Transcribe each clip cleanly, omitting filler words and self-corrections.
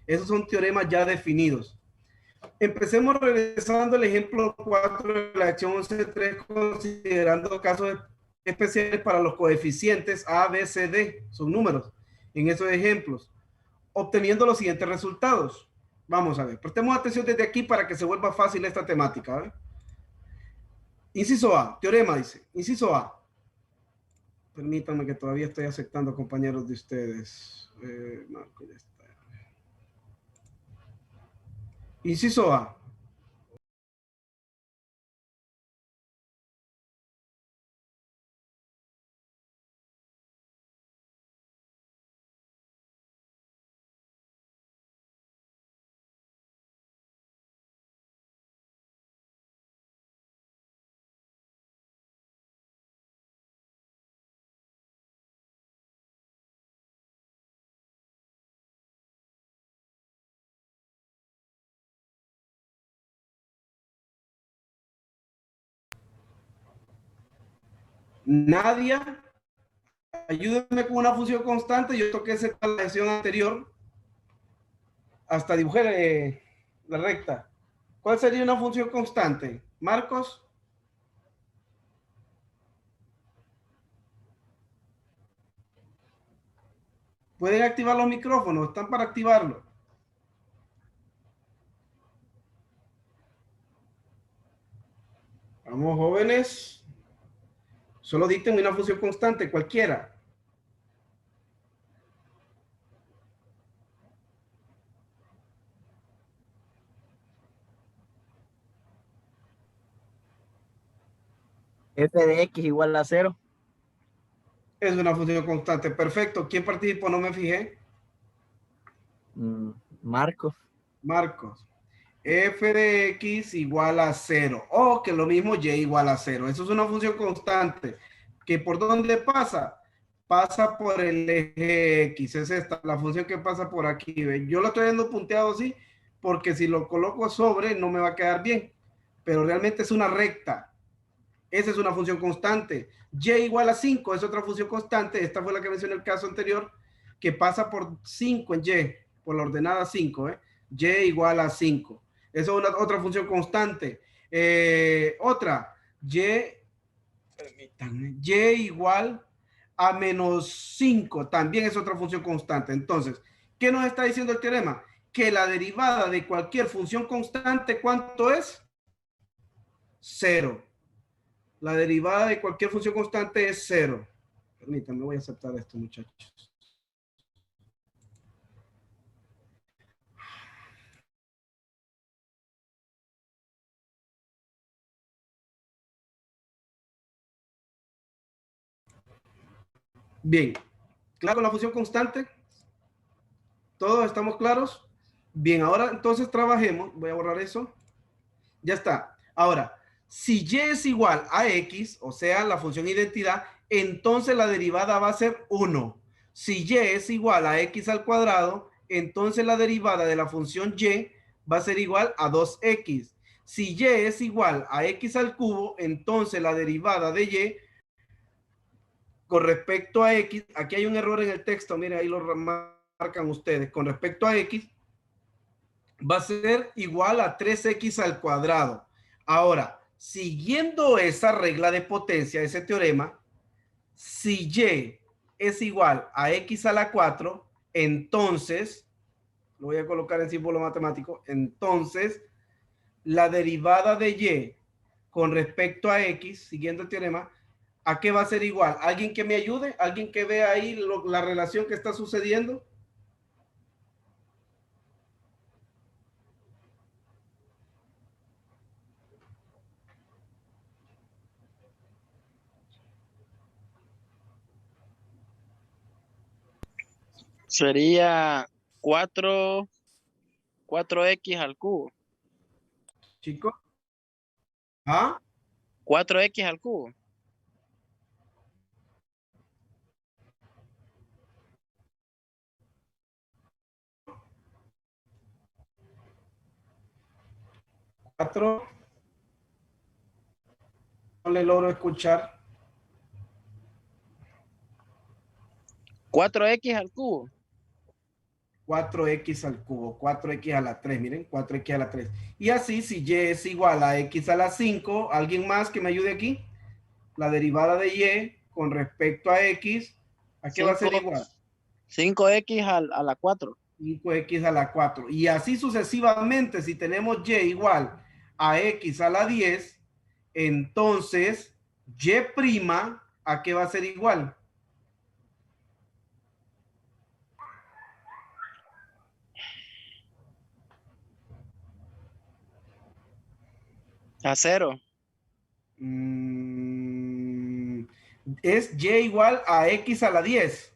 Esos son teoremas ya definidos. Empecemos regresando al ejemplo 4 de la acción 11.3, considerando casos especiales para los coeficientes A, B, C, D, son números, en esos ejemplos, obteniendo los siguientes resultados. Vamos a ver, prestemos atención desde aquí para que se vuelva fácil esta temática. ¿Vale? Inciso A, teorema dice, inciso A. Permítanme que todavía estoy aceptando compañeros de ustedes. Marco, ya está. Inciso A. Nadia, ayúdenme con una función constante. Yo toqué esa la lección anterior. Hasta dibujé la recta. ¿Cuál sería una función constante? Marcos. Pueden activar los micrófonos, están para activarlo. Vamos, jóvenes. Solo dicten una función constante, cualquiera. F de X igual a 0. Es una función constante. Perfecto. ¿Quién participó? No me fijé. Marcos. Marcos. F de X igual a 0. O que lo mismo Y igual a 0. Eso es una función constante. ¿Que por dónde pasa? Pasa por el eje X. Es esta, la función que pasa por aquí. ¿Ven? Yo lo estoy viendo punteado así porque si lo coloco sobre no me va a quedar bien. Pero realmente es una recta. Esa es una función constante. Y igual a 5 es otra función constante. Esta fue la que mencioné en el caso anterior, que pasa por 5 en Y, por la ordenada 5. Y igual a 5. Eso es otra función constante. Otra, permítanme, Y igual a menos 5. También es otra función constante. Entonces, ¿qué nos está diciendo el teorema? Que la derivada de cualquier función constante, ¿cuánto es? 0. La derivada de cualquier función constante es 0. Permítanme, voy a aceptar esto, muchachos. Bien, ¿claro con la función constante? ¿Todos estamos claros? Bien, ahora entonces trabajemos. Voy a borrar eso. Ya está. Ahora, si Y es igual a X, o sea, la función identidad, entonces la derivada va a ser 1. Si Y es igual a X al cuadrado, entonces la derivada de la función Y va a ser igual a 2X. Si Y es igual a X al cubo, entonces la derivada de Y con respecto a X, aquí hay un error en el texto, miren, ahí lo marcan ustedes, con respecto a X, va a ser igual a 3X al cuadrado. Ahora, siguiendo esa regla de potencia, ese teorema, si Y es igual a X a la 4, entonces, lo voy a colocar en símbolo matemático, entonces, la derivada de Y con respecto a X, siguiendo el teorema, ¿a qué va a ser igual? ¿Alguien que me ayude? ¿Alguien que vea ahí la relación que está sucediendo? Sería 4, 4x al cubo. Chicos. ¿Ah? 4x al cubo. Cuatro. No le logro escuchar. 4x al cubo. 4x al cubo, 4x a la 3, miren, 4x a la 3. Y así, si y es igual a x a la 5, ¿alguien más que me ayude aquí? La derivada de y con respecto a x, ¿a qué va a ser igual? 5x a la 4. 5x a la 4. Y así sucesivamente, si tenemos y igual a x a la 10, entonces y prima, ¿a qué va a ser igual? A 0. Es y igual a x a la 10.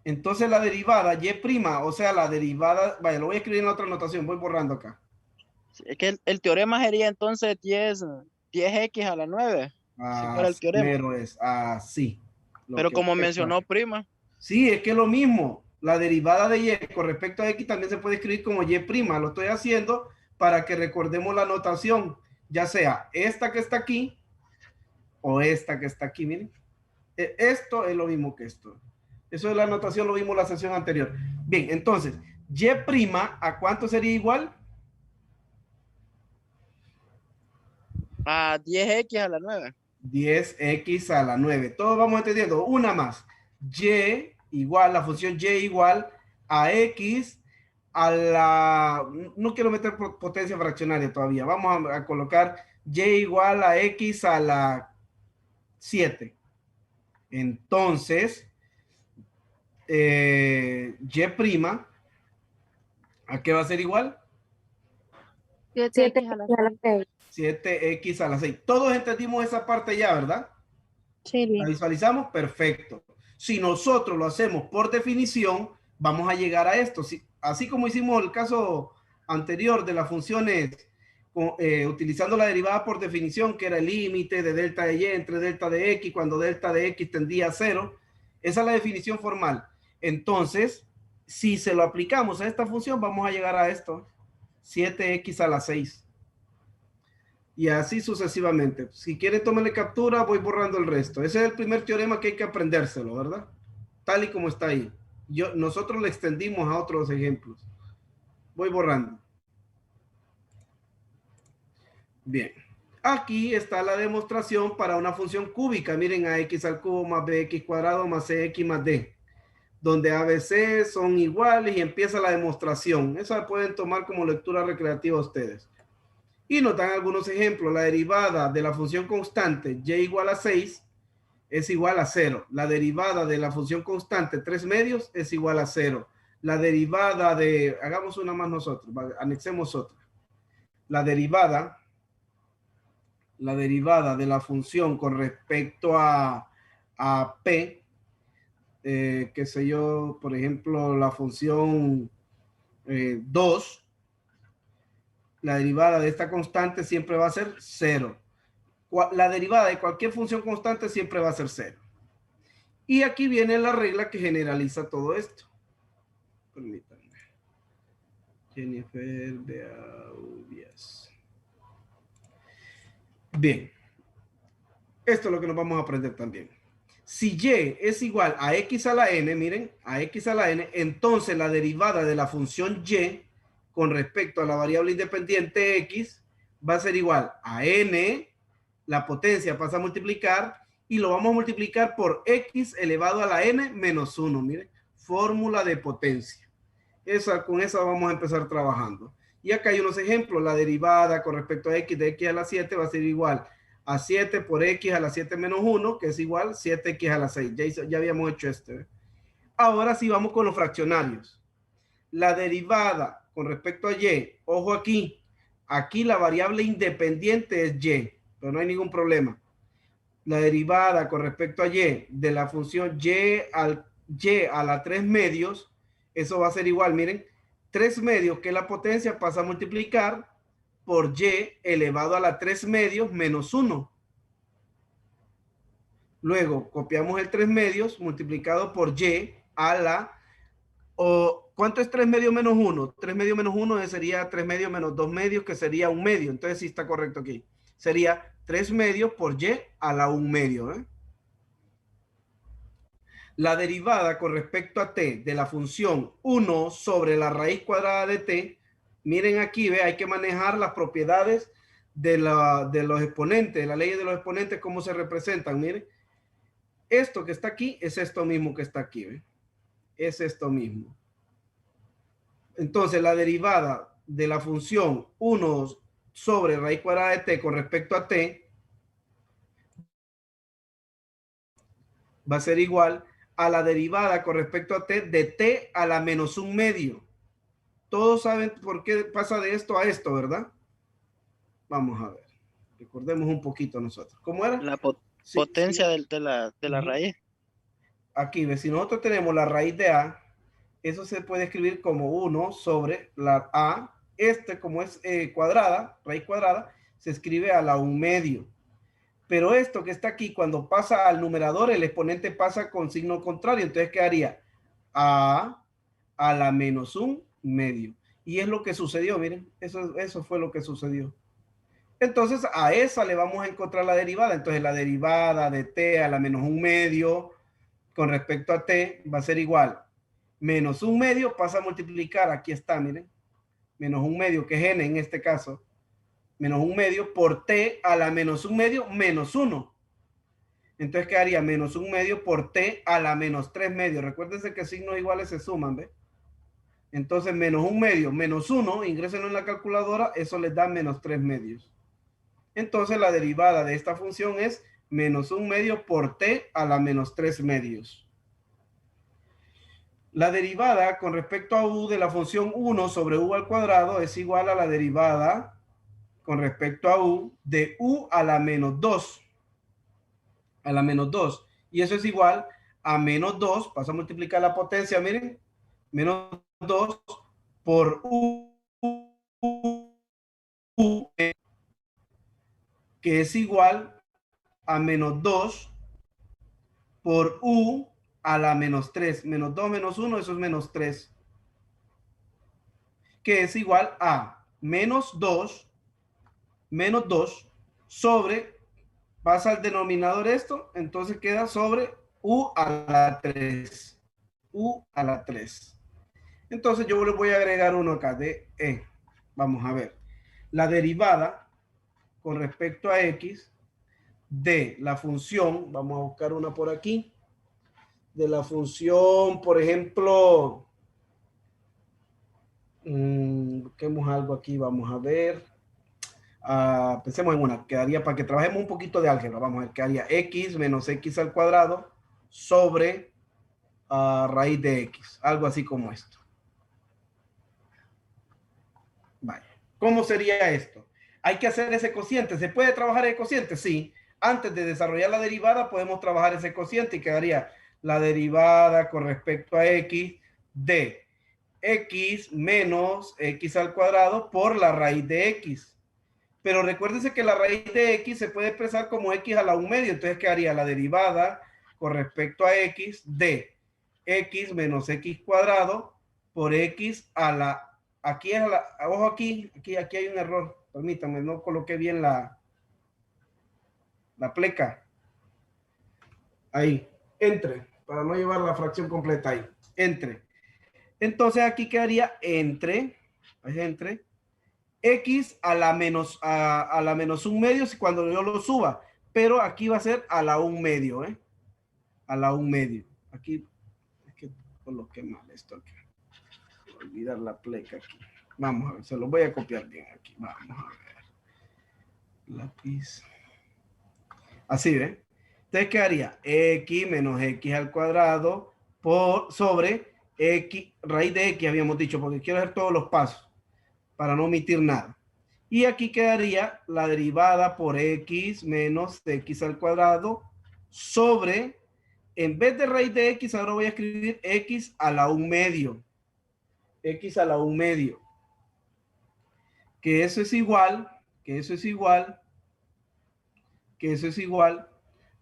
Entonces la derivada y prima, o sea, la derivada, vaya, lo voy a escribir en otra anotación, voy borrando acá. Es que el teorema sería entonces 10x a la 9. Si fuera el teorema. Mero es así. Pero como mencionó prima. Sí, es que es lo mismo. La derivada de y con respecto a x también se puede escribir como y prima. Lo estoy haciendo para que recordemos la notación, ya sea esta que está aquí o esta que está aquí. Miren, esto es lo mismo que esto. Eso es la notación, lo vimos en la sesión anterior. Bien, entonces, y prima, ¿a cuánto sería igual? A 10x a la 9. 10x a la 9. Todos vamos entendiendo. Una más. Y igual, la función y igual a x a la... No quiero meter potencia fraccionaria todavía. Vamos a colocar y igual a x a la 7. Entonces, y prima, ¿a qué va a ser igual? 7x a la 6. 7x a la 6. Todos entendimos esa parte ya, ¿verdad? Sí, ¿La visualizamos? Perfecto. Si nosotros lo hacemos por definición, vamos a llegar a esto. Así como hicimos el caso anterior de las funciones utilizando la derivada por definición, que era el límite de delta de y entre delta de x, cuando delta de x tendía a 0. Esa es la definición formal. Entonces, si se lo aplicamos a esta función, vamos a llegar a esto. 7x a la 6. Y así sucesivamente. Si quiere, tómale captura, voy borrando el resto. Ese es el primer teorema que hay que aprendérselo, ¿verdad? Tal y como está ahí. Nosotros le extendimos a otros ejemplos. Voy borrando. Bien. Aquí está la demostración para una función cúbica. Miren, ax al cubo más bx cuadrado más cx más d. Donde a, b, c son iguales y empieza la demostración. Esa pueden tomar como lectura recreativa ustedes. Y nos dan algunos ejemplos. La derivada de la función constante y igual a 6 es igual a 0. La derivada de la función constante 3 medios es igual a 0. La derivada de, hagamos una más nosotros, anexemos otra. La derivada de la función con respecto a P, qué sé yo, por ejemplo, la función 2, la derivada de esta constante siempre va a ser 0. La derivada de cualquier función constante siempre va a ser 0. Y aquí viene la regla que generaliza todo esto. Permítanme. Jennifer Beaubias. Bien. Esto es lo que nos vamos a aprender también. Si y es igual a x a la n, miren, a x a la n, entonces la derivada de la función y con respecto a la variable independiente x va a ser igual a n, la potencia pasa a multiplicar y lo vamos a multiplicar por x elevado a la n menos 1. Miren, fórmula de potencia. Con esa vamos a empezar trabajando. Y acá hay unos ejemplos. La derivada con respecto a x de x a la 7 va a ser igual a 7 por x a la 7 menos 1, que es igual 7x a la 6. Ya habíamos hecho este. Ahora sí vamos con los fraccionarios. La derivada con respecto a y, ojo aquí, aquí la variable independiente es y, pero no hay ningún problema. La derivada con respecto a y de la función y a la 3 medios, eso va a ser igual, miren, 3 medios que la potencia pasa a multiplicar por y elevado a la 3 medios menos 1. Luego copiamos el 3 medios multiplicado por y a la... ¿Cuánto es 3 medios menos 1? 3 medios menos 1 sería 3 medios menos 2 medios, que sería 1 medio. Entonces sí está correcto aquí. Sería 3 medios por y a la 1 medio. La derivada con respecto a t de la función 1 sobre la raíz cuadrada de t, miren aquí, ve, hay que manejar las propiedades de los exponentes, de la ley de los exponentes, cómo se representan. Miren, esto que está aquí es esto mismo que está aquí, ¿ve? Es esto mismo. Entonces, la derivada de la función 1 sobre raíz cuadrada de t con respecto a t va a ser igual a la derivada con respecto a t de t a la menos un medio. Todos saben por qué pasa de esto a esto, ¿verdad? Vamos a ver. Recordemos un poquito nosotros. ¿Cómo era? La Sí, potencia sí. de la raíz. Aquí, si nosotros tenemos la raíz de a, eso se puede escribir como 1 sobre la a. Como es cuadrada, raíz cuadrada, se escribe a la 1 medio. Pero esto que está aquí, cuando pasa al numerador, el exponente pasa con signo contrario. Entonces quedaría a la menos 1 medio. Y es lo que sucedió, miren. Eso fue lo que sucedió. Entonces a esa le vamos a encontrar la derivada. Entonces la derivada de t a la menos 1 medio con respecto a t va a ser igual. Menos 1 medio pasa a multiplicar. Aquí está, miren. Menos 1 medio, que es n en este caso. Menos 1 medio por t a la menos 1 medio menos 1. Entonces quedaría menos 1 medio por t a la menos 3 medios. Recuérdense que signos iguales se suman, ¿ve? Entonces menos 1 medio menos 1, ingrésenlo en la calculadora, eso les da menos 3 medios. Entonces la derivada de esta función es menos 1 medio por t a la menos 3 medios. La derivada con respecto a u de la función 1 sobre u al cuadrado es igual a la derivada con respecto a u de u a la menos 2. A la menos 2. Y eso es igual a menos 2. Paso a multiplicar la potencia, miren. Menos 2 por u, que es igual a menos 2 por u a la menos 3. Menos 2 menos 1, eso es menos 3. Que es igual a menos 2 sobre, pasa al denominador esto, entonces queda sobre u a la 3. U a la 3. Entonces yo le voy a agregar uno acá de e. Vamos a ver. La derivada con respecto a x de la función, vamos a buscar una por aquí, de la función, por ejemplo, busquemos algo aquí, vamos a ver. Pensemos en una, quedaría para que trabajemos un poquito de álgebra, vamos a ver, quedaría x menos x al cuadrado sobre raíz de x, algo así como esto. Vale. ¿Cómo sería esto? Hay que hacer ese cociente. ¿Se puede trabajar el cociente? Sí. Antes de desarrollar la derivada podemos trabajar ese cociente y quedaría la derivada con respecto a x de x menos x al cuadrado por la raíz de x. Pero recuérdense que la raíz de x se puede expresar como x a la 1 medio. Entonces quedaría la derivada con respecto a x de x menos x cuadrado por x a la... Aquí es la... Ojo aquí hay un error. Permítanme, no coloqué bien la pleca. Ahí, entre, para no llevar la fracción completa ahí. Entre. Entonces aquí quedaría entre x a la menos 1 medio cuando yo lo suba. Pero aquí va a ser a la 1 medio, ¿eh? A la 1 medio. Aquí es que coloqué mal esto aquí. Voy a olvidar la pleca aquí. Vamos a ver, se lo voy a copiar bien aquí. Vamos a ver. Lápiz. Así, ¿ve? Entonces quedaría x menos x al cuadrado por sobre x, raíz de x habíamos dicho, porque quiero hacer todos los pasos para no omitir nada. Y aquí quedaría la derivada por x menos x al cuadrado sobre, en vez de raíz de x, ahora voy a escribir x a la 1 medio. X a la 1 medio. Que eso es igual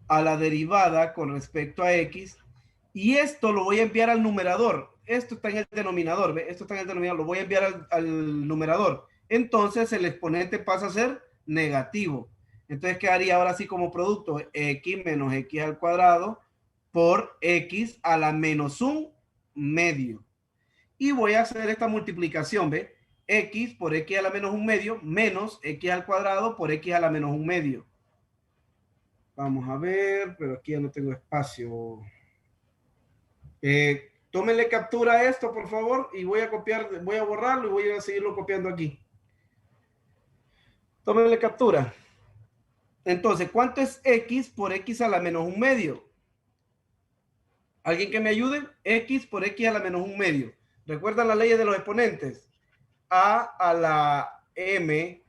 a la derivada con respecto a x, y esto lo voy a enviar al numerador. Esto está en el denominador, ¿ve? Esto está en el denominador, lo voy a enviar al numerador. Entonces el exponente pasa a ser negativo. Entonces quedaría ahora sí como producto x menos x al cuadrado por x a la menos un medio. Y voy a hacer esta multiplicación, ¿ve? X por x a la menos un medio menos x al cuadrado por x a la menos un medio. Vamos a ver, pero aquí ya no tengo espacio. Tómenle captura a esto, por favor, y voy a copiar, voy a borrarlo y voy a seguirlo copiando aquí. Tómenle captura. Entonces, ¿cuánto es x por x a la menos un medio? ¿Alguien que me ayude? X por x a la menos un medio. ¿Recuerdan las leyes de los exponentes? A la m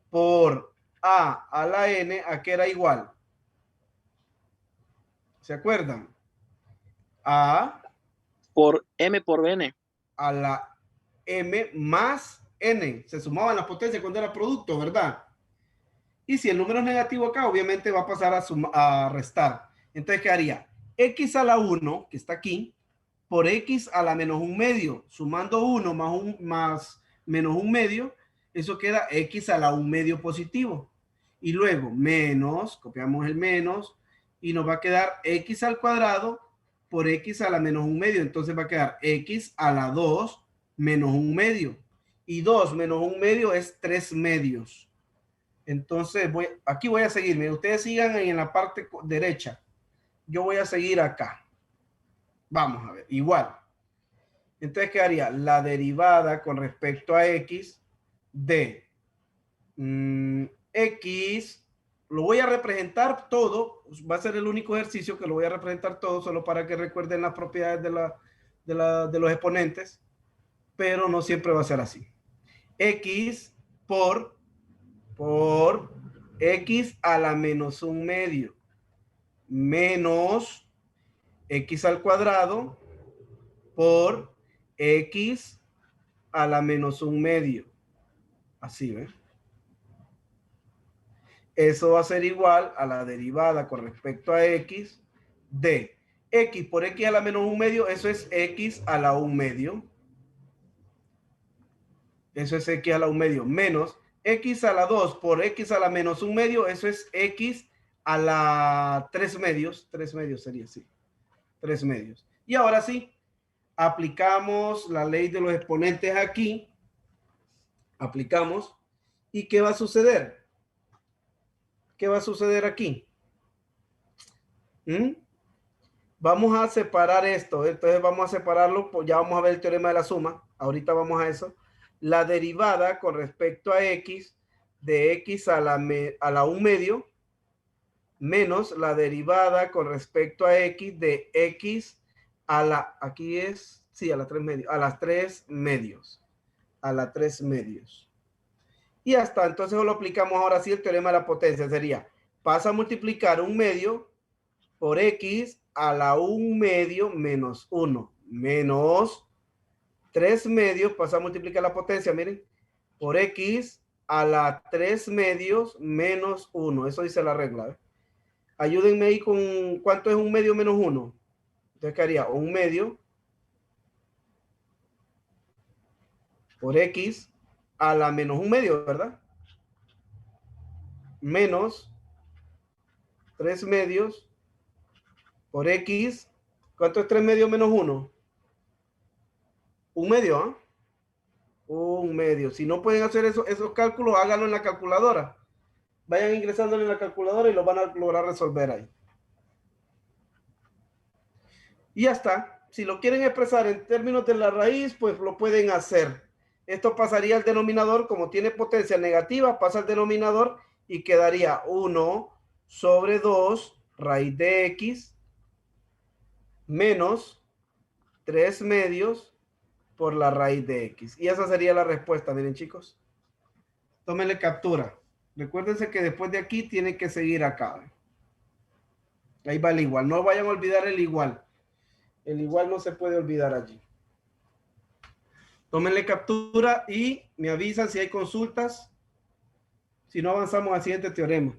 por a la n, ¿a qué era igual? ¿Se acuerdan? A Por M por N. a la m más n. Se sumaban las potencias cuando era producto, ¿verdad? Y si el número es negativo acá, obviamente va a pasar a restar. Entonces quedaría x a la 1, que está aquí, por x a la menos un medio, sumando 1 más menos un medio, eso queda x a la un medio positivo. Y luego menos, copiamos el menos, y nos va a quedar x al cuadrado por x a la menos un medio. Entonces va a quedar x a la 2 menos un medio. Y 2 menos un medio es 3 medios. Entonces, aquí voy a seguirme. Ustedes sigan en la parte derecha. Yo voy a seguir acá. Vamos a ver, igual. Entonces quedaría la derivada con respecto a x de x. Lo voy a representar todo. Va a ser el único ejercicio que lo voy a representar todo, solo para que recuerden las propiedades de los exponentes. Pero no siempre va a ser así. X por x a la menos un medio menos x al cuadrado por x a la menos un medio. Así, ¿ves? Eso va a ser igual a la derivada con respecto a x de x por x a la menos un medio. Eso es x a la un medio. Eso es x a la un medio menos x a la 2 por x a la menos un medio. Eso es x a la 3 medios. 3 medios sería así. 3 medios. Y ahora sí, aplicamos la ley de los exponentes aquí. Aplicamos. ¿Y qué va a suceder? ¿Qué va a suceder aquí? Vamos a separar esto. Entonces vamos a separarlo. Pues ya vamos a ver el teorema de la suma. Ahorita vamos a eso. La derivada con respecto a x de x a la 1 medio menos la derivada con respecto a x de x a la, aquí es, sí, a las 3 medios, a las 3 medios, a las 3 medios. Y hasta entonces lo aplicamos ahora sí el teorema de la potencia. Sería, pasa a multiplicar un medio por x a la 1 medio menos 1, menos 3 medios, pasa a multiplicar la potencia, miren, por x a la 3 medios menos 1. Eso dice la regla, ¿eh? Ayúdenme ahí con cuánto es 1 medio menos 1. Entonces, ¿qué haría? 1 medio por x a la menos 1 medio, ¿verdad? Menos 3 medios por x. ¿Cuánto es 3 medios menos 1? 1 medio, ¿ah? 1 medio. Si no pueden hacer esos cálculos, háganlo en la calculadora. Vayan ingresando en la calculadora y lo van a lograr resolver ahí. Y ya está. Si lo quieren expresar en términos de la raíz, pues lo pueden hacer. Esto pasaría al denominador, como tiene potencia negativa, pasa al denominador y quedaría 1 sobre 2 raíz de x menos 3 medios por la raíz de x. Y esa sería la respuesta, miren chicos. Tómenle captura. Recuérdense que después de aquí tiene que seguir acá. Ahí va el igual. No vayan a olvidar el igual. El igual no se puede olvidar allí. Tómenle captura y me avisan si hay consultas. Si no, avanzamos al siguiente teorema.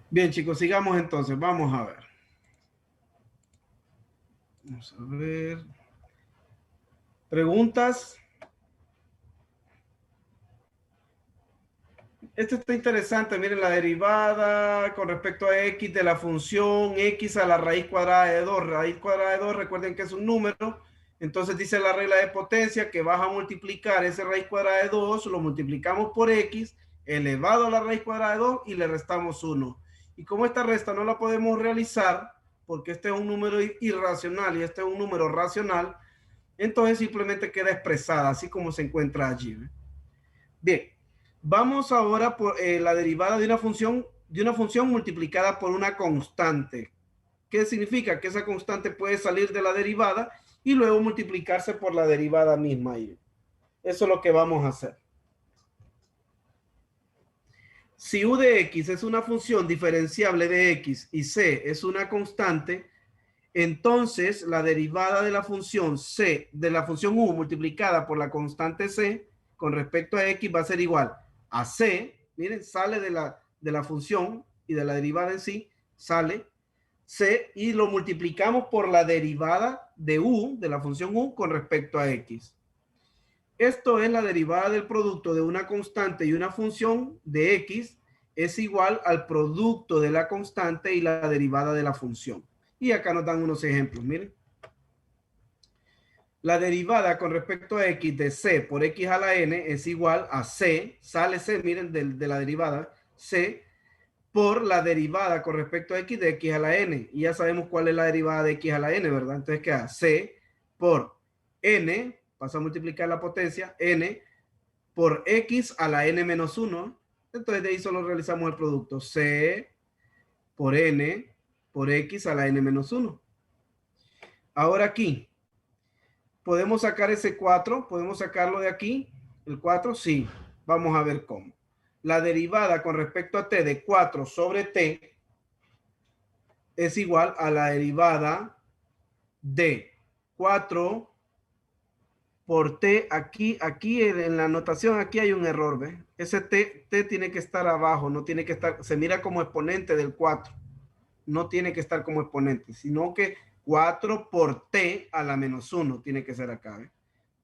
Bien, chicos, sigamos entonces. Vamos a ver. Vamos a ver. Preguntas. Esto está interesante. Miren, la derivada con respecto a x de la función x a la raíz cuadrada de 2. Raíz cuadrada de 2, recuerden que es un número. Entonces dice la regla de potencia que vas a multiplicar ese raíz cuadrada de 2, lo multiplicamos por x elevado a la raíz cuadrada de 2 y le restamos 1. Y como esta resta no la podemos realizar, porque este es un número irracional y este es un número racional, entonces simplemente queda expresada, así como se encuentra allí. Bien, vamos ahora por la derivada de una función multiplicada por una constante. ¿Qué significa? Que esa constante puede salir de la derivada y luego multiplicarse por la derivada misma. Eso es lo que vamos a hacer. Si u de x es una función diferenciable de x y c es una constante, entonces la derivada de la función c, de la función u multiplicada por la constante c con respecto a x va a ser igual a c. Miren, sale de la función y de la derivada en sí, sale c y lo multiplicamos por la derivada de u, de la función u con respecto a x. Esto es la derivada del producto de una constante y una función de x es igual al producto de la constante y la derivada de la función. Y acá nos dan unos ejemplos, miren. La derivada con respecto a x de c por x a la n es igual a c, sale c, miren, de la derivada, c por la derivada con respecto a x de x a la n. Y ya sabemos cuál es la derivada de x a la n, ¿verdad? Entonces queda c por n, pasa a multiplicar la potencia, n por x a la n menos 1. Entonces de ahí solo realizamos el producto c por n por x a la n menos 1. Ahora aquí, ¿podemos sacar ese 4? ¿Podemos sacarlo de aquí? ¿El 4? Sí. Vamos a ver cómo. La derivada con respecto a t de 4 sobre t es igual a la derivada de 4 por t. Aquí en la notación, aquí hay un error, ¿ves? Ese t tiene que estar abajo, no tiene que estar, se mira como exponente del 4. No tiene que estar como exponente, sino que 4 por t a la menos 1 tiene que ser acá, ¿ves?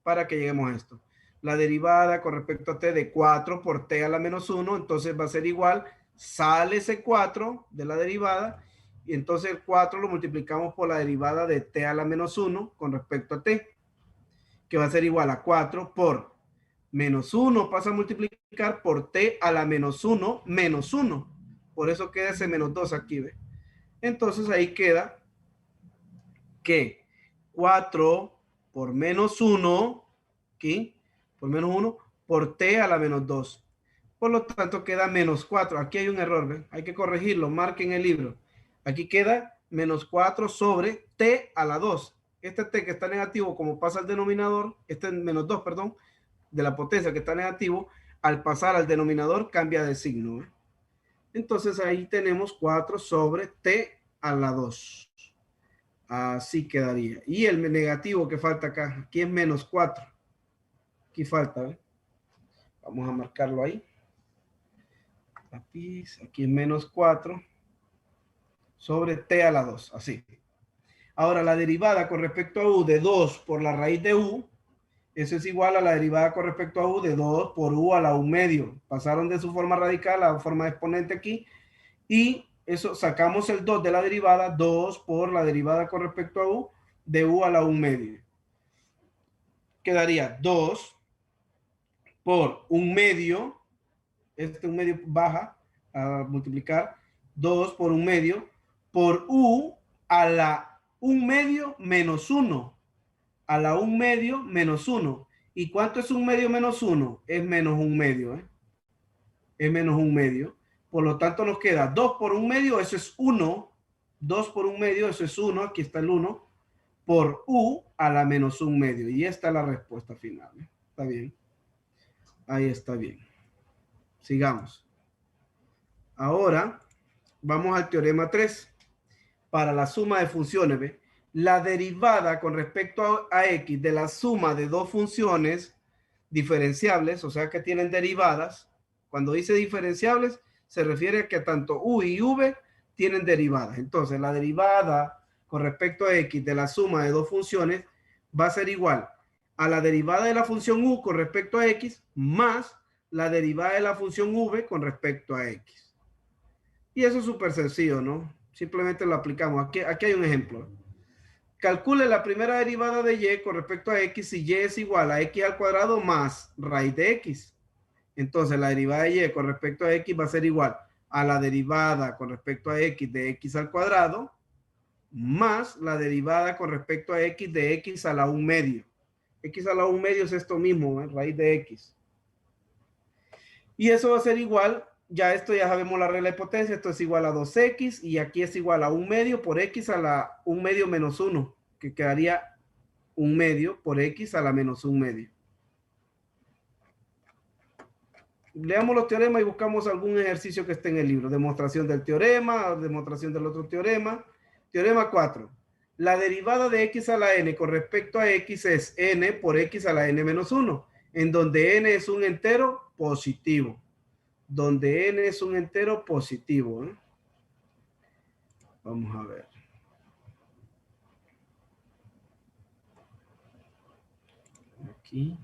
Para que lleguemos a esto. La derivada con respecto a t de 4 por t a la menos 1, entonces va a ser igual, sale ese 4 de la derivada, y entonces el 4 lo multiplicamos por la derivada de t a la menos 1 con respecto a t, que va a ser igual a 4 por menos 1, pasa a multiplicar por t a la menos 1 menos 1. Por eso queda ese menos 2 aquí, ¿ves? Entonces ahí queda que 4 por menos 1, aquí, por menos 1, por t a la menos 2. Por lo tanto queda menos 4. Aquí hay un error, ¿ven? Hay que corregirlo, marquen el libro. Aquí queda menos 4 sobre t a la 2. Este t que está negativo, como pasa al denominador, este menos 2, perdón, de la potencia que está negativo, al pasar al denominador cambia de signo, ¿eh? Entonces ahí tenemos 4 sobre t a la 2. Así quedaría. Y el negativo que falta acá, aquí es menos 4. Aquí falta, ¿eh? Vamos a marcarlo ahí. Aquí es menos 4 sobre t a la 2, así. Ahora la derivada con respecto a u de 2 por la raíz de u, eso es igual a la derivada con respecto a u de 2 por u a la u medio. Pasaron de su forma radical a la forma de exponente aquí. Y eso, sacamos el 2 de la derivada, 2 por la derivada con respecto a u, de u a la u medio. Quedaría 2 por un medio, un medio baja a multiplicar, 2 por un medio, por u a la un medio menos 1, a la un medio menos 1. ¿Y cuánto es un medio menos 1? Es menos un medio, ¿eh? Es menos un medio. Por lo tanto, nos queda 2 por un medio, eso es 1. 2 por un medio, eso es 1. Aquí está el 1. Por u a la menos un medio. Y esta es la respuesta final. ¿Está bien? Ahí está bien. Sigamos. Ahora, vamos al teorema 3. Para la suma de funciones, ¿ve? La derivada con respecto a x de la suma de dos funciones diferenciables, o sea que tienen derivadas. Cuando dice diferenciables, se refiere a que tanto u y v tienen derivadas. Entonces, la derivada con respecto a x de la suma de dos funciones va a ser igual a la derivada de la función u con respecto a x más la derivada de la función v con respecto a x. Y eso es súper sencillo, ¿no? Simplemente lo aplicamos. Aquí hay un ejemplo. Calcule la primera derivada de y con respecto a x si y es igual a x al cuadrado más raíz de x. Entonces, la derivada de y con respecto a x va a ser igual a la derivada con respecto a x de x al cuadrado más la derivada con respecto a x de x a la 1 medio. X a la 1 medio es esto mismo, raíz de x. Y eso va a ser igual, ya esto ya sabemos la regla de potencia, esto es igual a 2x y aquí es igual a 1 medio por x a la 1 medio menos 1, que quedaría 1 medio por x a la menos 1 medio. Leamos los teoremas y buscamos algún ejercicio que esté en el libro. Demostración del teorema, demostración del otro teorema. Teorema 4. La derivada de x a la n con respecto a x es n por x a la n menos 1, en donde n es un entero positivo. Donde n es un entero positivo. Vamos a ver. Aquí.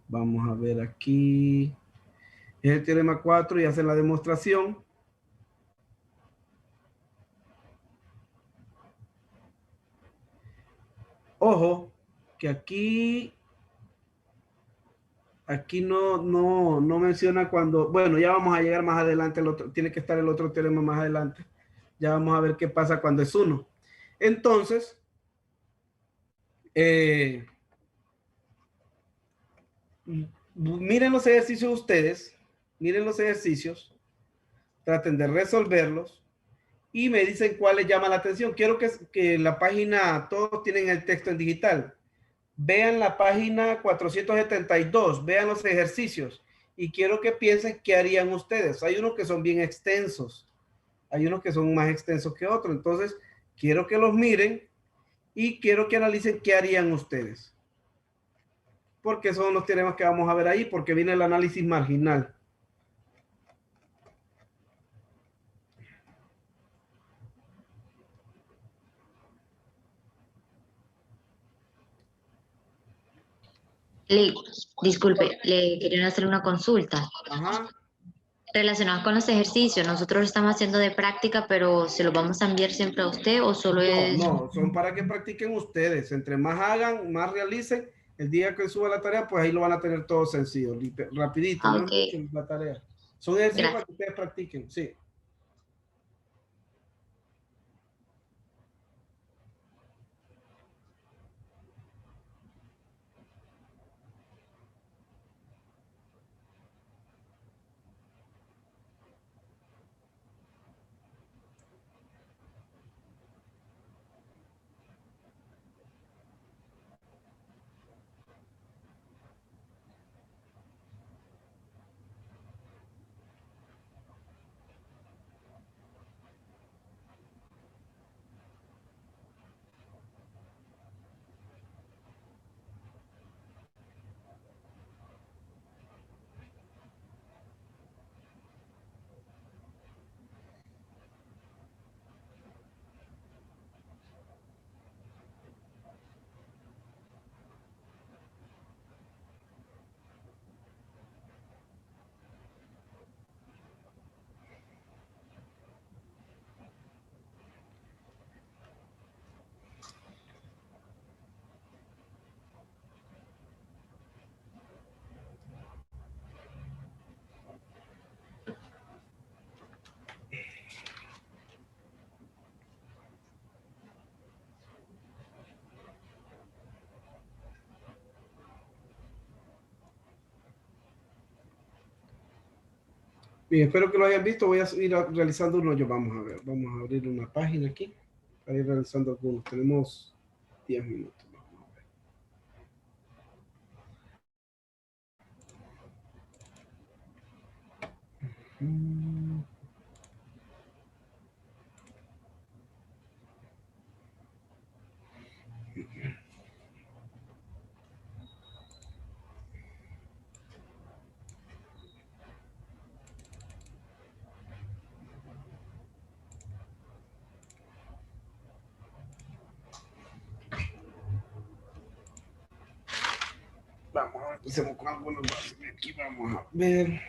Vamos a ver aquí. Es el teorema 4 y hace la demostración. Ojo, que aquí no menciona cuando, bueno, ya vamos a llegar más adelante, tiene que estar el otro teorema más adelante. Ya vamos a ver qué pasa cuando es 1. Entonces, miren los ejercicios ustedes, miren los ejercicios, traten de resolverlos y me dicen cuál les llama la atención. Quiero que la página, todos tienen el texto en digital. Vean la página 472, vean los ejercicios y quiero que piensen qué harían ustedes. Hay unos que son bien extensos, hay unos que son más extensos que otros. Entonces, quiero que los miren y quiero que analicen qué harían ustedes. Porque son los teoremas que vamos a ver ahí, porque viene el análisis marginal. Disculpe, le querían hacer una consulta. Ajá. Relacionada con los ejercicios, nosotros lo estamos haciendo de práctica, pero ¿se los vamos a enviar siempre a usted o solo es...? No, son para que practiquen ustedes. Entre más hagan, más realicen. El día que suba la tarea, pues ahí lo van a tener todo sencillo, rapidito, Ah, no es ok, mucho la tarea. Son ejercicios para gracias. que ustedes practiquen, sí. Bien, espero que lo hayan visto. Voy a ir realizando uno. Vamos a ver, vamos a abrir una página aquí para ir realizando algunos. Tenemos 10 minutos. Vamos a ver. Empecemos con algunos más. Aquí vamos a ver.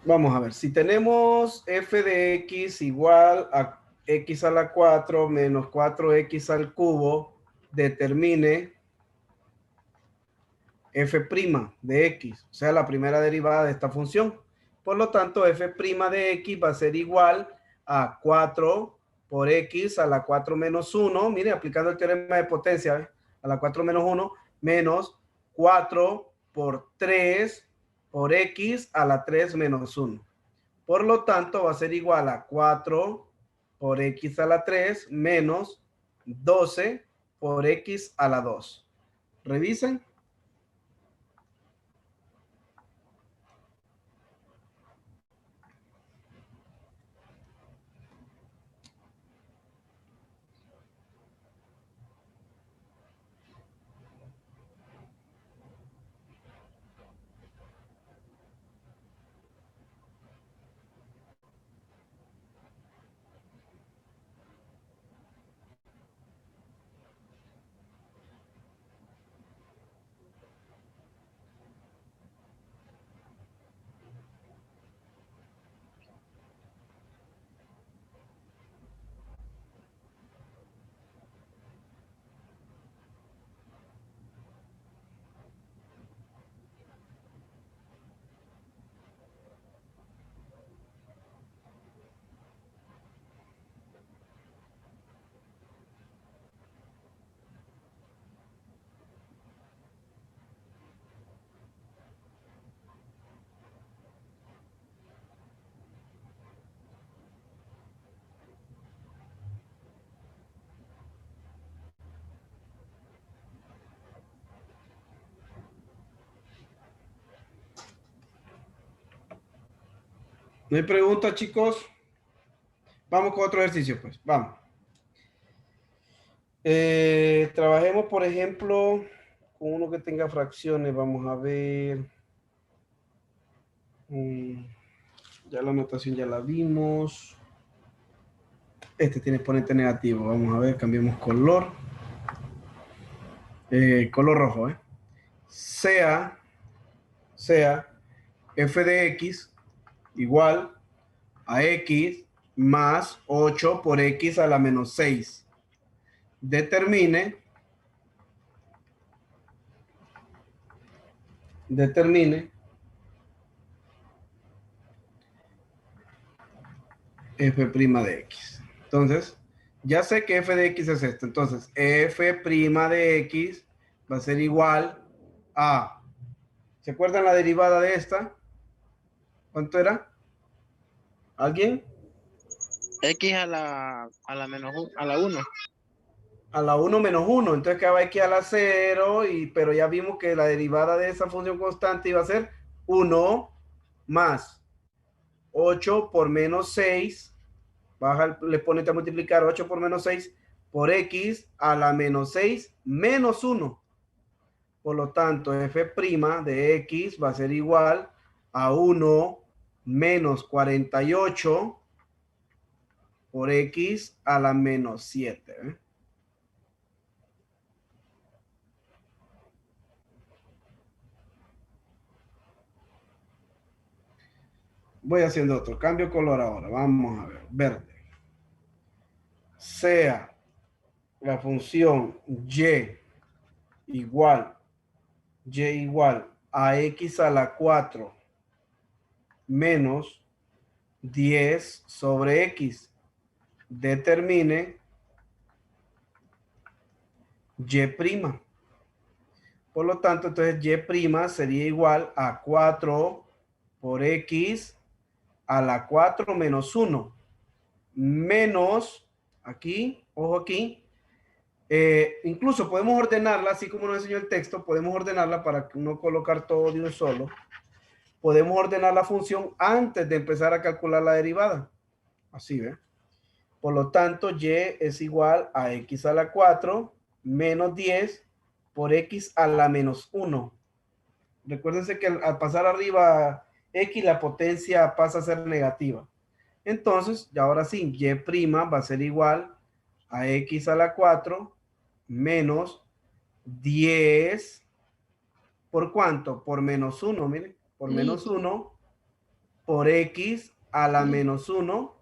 Vamos a ver, si tenemos f de x igual a x a la 4 menos 4x al cubo, determine f' de x, o sea, la primera derivada de esta función. Por lo tanto, f' de x va a ser igual a 4 por x a la 4 menos 1, mire, aplicando el teorema de potencia, ¿eh? A la 4 menos 1, menos 4 por 3 por x a la 3 menos 1. Por lo tanto, va a ser igual a 4 por x a la 3 menos 12 por x a la 2. Revisen. ¿No hay preguntas, chicos? Vamos con otro ejercicio, pues. Vamos. Trabajemos, por ejemplo, con uno que tenga fracciones. Vamos a ver. Ya la notación ya la vimos. Este tiene exponente negativo. Vamos a ver, cambiemos color. Color rojo, ¿eh? Sea f de x igual a x más 8 por x a la menos 6. Determine f' de x. Entonces, ya sé que f de x es esto. Entonces, f' de x va a ser igual a... ¿Se acuerdan la derivada de esta? ¿Cuánto era? ¿Alguien? X a la menos a la 1. A la 1 menos 1. Entonces quedaba aquí a la 0, pero ya vimos que la derivada de esa función constante iba a ser 1 más 8 por menos 6. Baja el exponente a multiplicar 8 por menos 6 por x a la menos 6 menos 1. Por lo tanto, f' de x va a ser igual a 1 menos 48 por x a la menos 7. ¿Eh? Voy haciendo otro. Cambio color ahora. Vamos a ver. Verde. Sea la función y igual a x a la 4 menos 10 sobre x. Determine y'. Por lo tanto, entonces y' sería igual a 4 por x a la 4 menos 1 menos, aquí, ojo aquí, incluso podemos ordenarla, así como nos enseñó el texto, podemos ordenarla para no colocar todo de un solo. Podemos ordenar la función antes de empezar a calcular la derivada. Así, ¿ve? Por lo tanto, y es igual a x a la 4 menos 10 por x a la menos 1. Recuérdense que al pasar arriba X, la potencia pasa a ser negativa. Entonces, y ahora sí, Y' va a ser igual a X a la 4 menos 10. ¿Por cuánto? Por menos 1, miren. Por menos 1 por X a la menos 1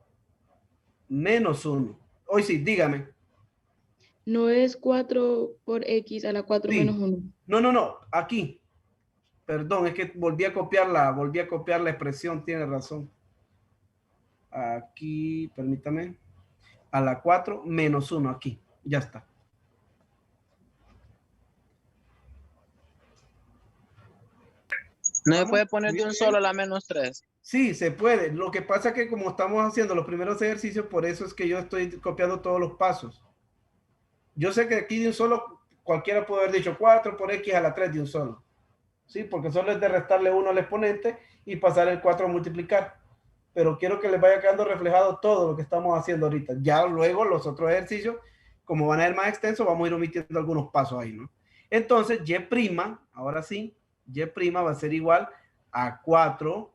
menos 1. Hoy sí, dígame. No es 4 por X a la 4 Sí. menos 1. No, aquí. Perdón, es que volví a copiar la expresión, tiene razón. Aquí, permítame. A la 4 menos 1 aquí. Ya está. No se puede poner de un solo a la menos 3. Sí, se puede. Lo que pasa es que como estamos haciendo los primeros ejercicios, por eso es que yo estoy copiando todos los pasos. Yo sé que aquí de un solo, cualquiera puede haber dicho 4 por X a la 3 de un solo. Sí, porque solo es de restarle 1 al exponente y pasar el 4 a multiplicar. Pero quiero que les vaya quedando reflejado todo lo que estamos haciendo ahorita. Ya luego los otros ejercicios, como van a ser más extensos, vamos a ir omitiendo algunos pasos ahí, ¿no? Entonces, Y', ahora sí, Y' va a ser igual a 4